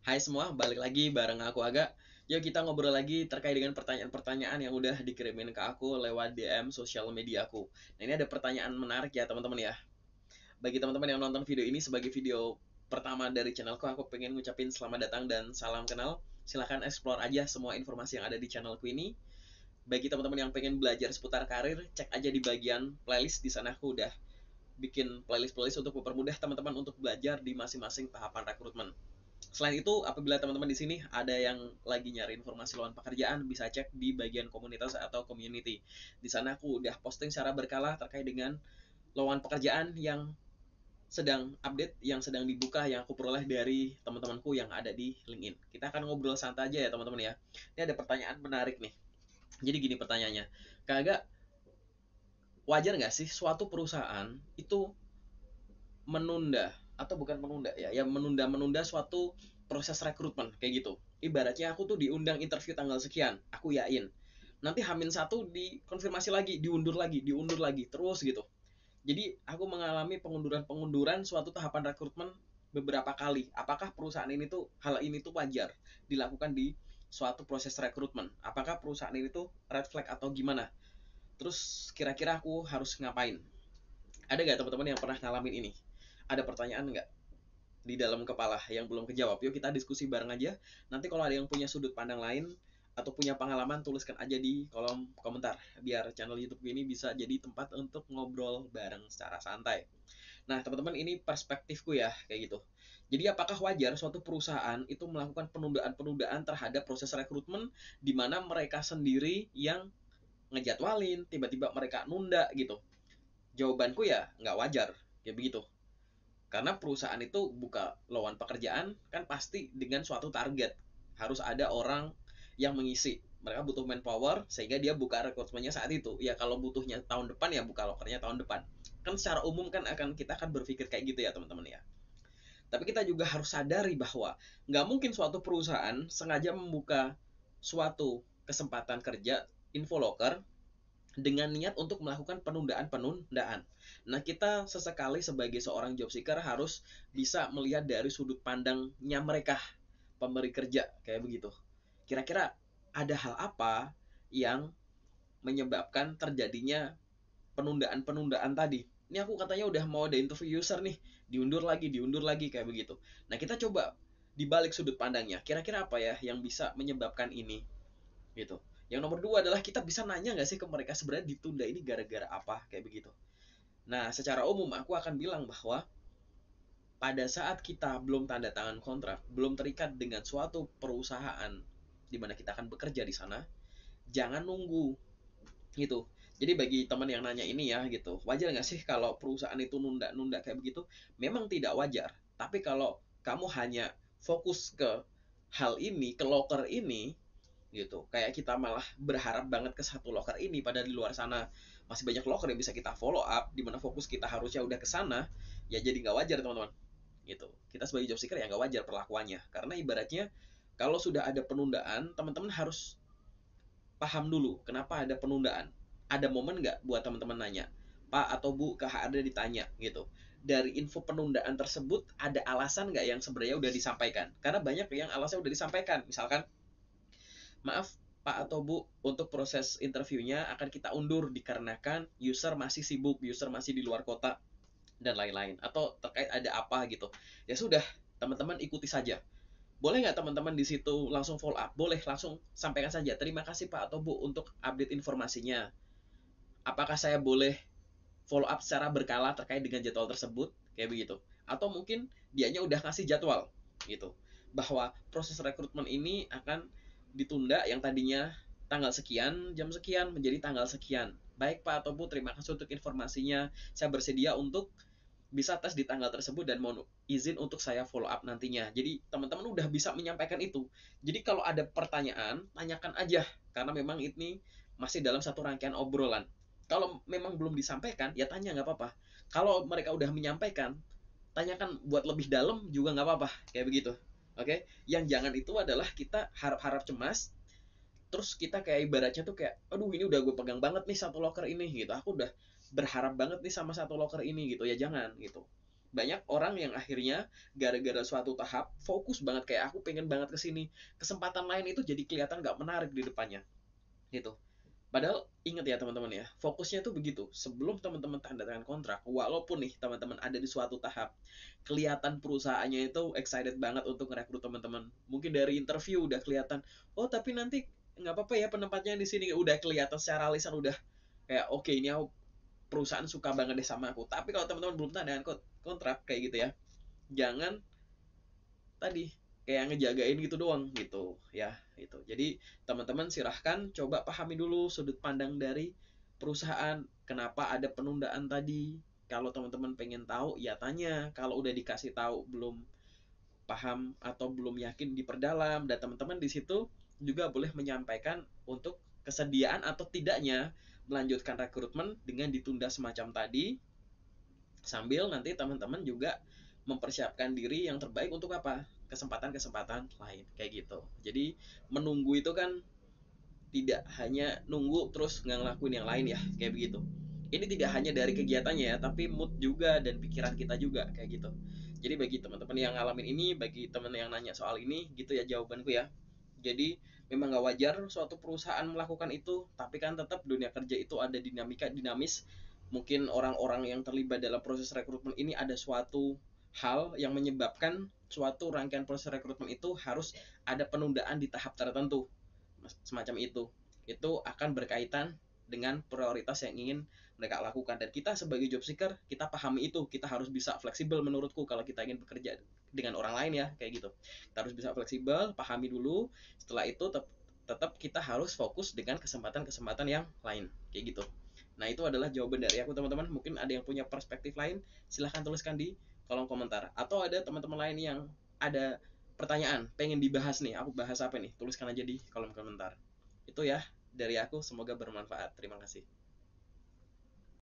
Hai semua, balik lagi bareng aku Aga. Yuk kita ngobrol lagi terkait dengan pertanyaan-pertanyaan yang udah dikirimin ke aku lewat DM sosial media aku. Nah ini ada pertanyaan menarik ya teman-teman ya. Bagi teman-teman yang nonton video ini sebagai video pertama dari channelku, aku pengen ngucapin selamat datang dan salam kenal. Silahkan explore aja semua informasi yang ada di channelku ini. Bagi teman-teman yang pengen belajar seputar karir, cek aja di bagian playlist. Di sana aku udah bikin playlist-playlist untuk mempermudah teman-teman untuk belajar di masing-masing tahapan rekrutmen. Selain itu, apabila teman-teman di sini ada yang lagi nyari informasi lowongan pekerjaan, bisa cek di bagian komunitas atau community. Di sana aku udah posting secara berkala terkait dengan lowongan pekerjaan yang sedang update, yang sedang dibuka, yang aku peroleh dari teman-temanku yang ada di LinkedIn. Kita akan ngobrol santai aja ya teman-teman ya. Ini ada pertanyaan menarik nih. Jadi gini pertanyaannya, kagak wajar nggak sih suatu perusahaan itu menunda atau bukan menunda ya, yang menunda suatu proses rekrutmen kayak gitu. Ibaratnya aku tuh diundang interview tanggal sekian, aku yain. Nanti Hamin satu dikonfirmasi lagi, diundur lagi, terus gitu. Jadi aku mengalami pengunduran suatu tahapan rekrutmen beberapa kali. Apakah perusahaan ini tuh hal ini tuh wajar dilakukan di suatu proses rekrutmen? Apakah perusahaan ini tuh red flag atau gimana? Terus kira-kira aku harus ngapain? Ada gak teman-teman yang pernah ngalamin ini? Ada pertanyaan nggak di dalam kepala yang belum kejawab? Yuk kita diskusi bareng aja. Nanti kalau ada yang punya sudut pandang lain atau punya pengalaman, tuliskan aja di kolom komentar biar channel YouTube ini bisa jadi tempat untuk ngobrol bareng secara santai. Nah teman-teman, ini perspektifku ya kayak gitu. Jadi apakah wajar suatu perusahaan itu melakukan penundaan-penundaan terhadap proses rekrutmen di mana mereka sendiri yang ngejadwalin, tiba-tiba mereka nunda gitu? Jawabanku ya nggak wajar kayak begitu. Karena perusahaan itu buka lowongan pekerjaan kan pasti dengan suatu target. Harus ada orang yang mengisi. Mereka butuh manpower sehingga dia buka rekrutmennya saat itu. Ya kalau butuhnya tahun depan ya buka lokernya tahun depan. Kan secara umum kan kita akan berpikir kayak gitu ya teman-teman ya. Tapi kita juga harus sadari bahwa nggak mungkin suatu perusahaan sengaja membuka suatu kesempatan kerja infoloker dengan niat untuk melakukan penundaan-penundaan. Nah, kita sesekali sebagai seorang job seeker harus bisa melihat dari sudut pandangnya mereka, pemberi kerja, kayak begitu. Kira-kira ada hal apa yang menyebabkan terjadinya penundaan-penundaan tadi? Ini aku katanya udah mau ada interview user nih, diundur lagi kayak begitu. Nah, kita coba dibalik sudut pandangnya. Kira-kira apa ya yang bisa menyebabkan ini? Gitu. Yang nomor dua adalah kita bisa nanya nggak sih ke mereka sebenarnya ditunda ini gara-gara apa kayak begitu. Nah, secara umum aku akan bilang bahwa pada saat kita belum tanda tangan kontrak, belum terikat dengan suatu perusahaan di mana kita akan bekerja di sana, jangan nunggu gitu. Jadi bagi teman yang nanya ini ya gitu, wajar nggak sih kalau perusahaan itu nunda-nunda kayak begitu? Memang tidak wajar. Tapi kalau kamu hanya fokus ke hal ini, ke loker ini, gitu. Kayak kita malah berharap banget ke satu locker ini, pada di luar sana masih banyak locker yang bisa kita follow up, di mana fokus kita harusnya udah ke sana, ya jadi nggak wajar teman-teman. Gitu. Kita sebagai job seeker ya nggak wajar perlakuannya, karena ibaratnya kalau sudah ada penundaan, teman-teman harus paham dulu kenapa ada penundaan. Ada momen nggak buat teman-teman nanya, Pak atau Bu, ke HRD ditanya gitu. Dari info penundaan tersebut ada alasan nggak yang sebenarnya udah disampaikan? Karena banyak yang alasannya udah disampaikan. Misalkan, maaf Pak atau Bu, untuk proses interviewnya akan kita undur dikarenakan user masih sibuk, user masih di luar kota, dan lain-lain. Atau terkait ada apa gitu. Ya sudah, teman-teman ikuti saja. Boleh nggak teman-teman di situ langsung follow up? Boleh, langsung sampaikan saja. Terima kasih Pak atau Bu untuk update informasinya. Apakah saya boleh follow up secara berkala terkait dengan jadwal tersebut? Kayak begitu. Atau mungkin dianya udah ngasih jadwal gitu. Bahwa proses rekrutmen ini akan ditunda yang tadinya tanggal sekian, jam sekian menjadi tanggal sekian. Baik Pak atau Bu, terima kasih untuk informasinya. Saya bersedia untuk bisa tes di tanggal tersebut dan mohon izin untuk saya follow up nantinya. Jadi teman-teman udah bisa menyampaikan itu. Jadi kalau ada pertanyaan, tanyakan aja. Karena memang ini masih dalam satu rangkaian obrolan. Kalau memang belum disampaikan, ya tanya nggak apa-apa. Kalau mereka udah menyampaikan, tanyakan buat lebih dalam juga nggak apa-apa. Kayak begitu. Oke, yang jangan itu adalah kita harap-harap cemas, terus kita kayak ibaratnya tuh kayak, aduh ini udah gue pegang banget nih satu locker ini gitu, aku udah berharap banget nih sama satu locker ini gitu. Ya jangan gitu. Banyak orang yang akhirnya gara-gara suatu tahap fokus banget kayak aku pengen banget ke sini, kesempatan lain itu jadi kelihatan nggak menarik di depannya gitu. Padahal ingat ya teman-teman ya, fokusnya tuh begitu. Sebelum teman-teman tanda tangan kontrak, walaupun nih teman-teman ada di suatu tahap, kelihatan perusahaannya itu excited banget untuk merekrut teman-teman. Mungkin dari interview udah kelihatan, oh tapi nanti nggak apa-apa ya penempatnya di sini. Udah kelihatan secara lisan udah kayak oke ini aku perusahaan suka banget deh sama aku. Tapi kalau teman-teman belum tanda tangan kontrak kayak gitu ya, jangan tadi kayak ngejagain gitu doang gitu ya itu. Jadi teman-teman silahkan coba pahami dulu sudut pandang dari perusahaan kenapa ada penundaan tadi. Kalau teman-teman pengen tahu ya tanya, kalau udah dikasih tahu belum paham atau belum yakin diperdalam, dan teman-teman di situ juga boleh menyampaikan untuk kesediaan atau tidaknya melanjutkan rekrutmen dengan ditunda semacam tadi, sambil nanti teman-teman juga mempersiapkan diri yang terbaik untuk apa? Kesempatan-kesempatan lain kayak gitu. Jadi menunggu itu kan tidak hanya nunggu terus nggak ngelakuin yang lain ya, kayak begitu. Ini tidak hanya dari kegiatannya ya, tapi mood juga dan pikiran kita juga kayak gitu. Jadi bagi teman-teman yang ngalamin ini, bagi teman yang nanya soal ini, gitu ya jawabanku ya. Jadi memang nggak wajar suatu perusahaan melakukan itu, tapi kan tetap dunia kerja itu ada dinamika dinamis. Mungkin orang-orang yang terlibat dalam proses rekrutmen ini ada suatu hal yang menyebabkan suatu rangkaian proses rekrutmen itu harus ada penundaan di tahap tertentu semacam itu akan berkaitan dengan prioritas yang ingin mereka lakukan, dan kita sebagai job seeker kita pahami itu, kita harus bisa fleksibel menurutku kalau kita ingin bekerja dengan orang lain ya kayak gitu. Kita harus bisa fleksibel, pahami dulu, setelah itu tetap kita harus fokus dengan kesempatan-kesempatan yang lain kayak gitu. Nah itu adalah jawaban dari aku teman-teman. Mungkin ada yang punya perspektif lain, silahkan tuliskan di kolom komentar, atau ada teman-teman lain yang ada pertanyaan pengen dibahas nih, aku bahas apa nih, tuliskan aja di kolom komentar. Itu ya dari aku, semoga bermanfaat. Terima kasih.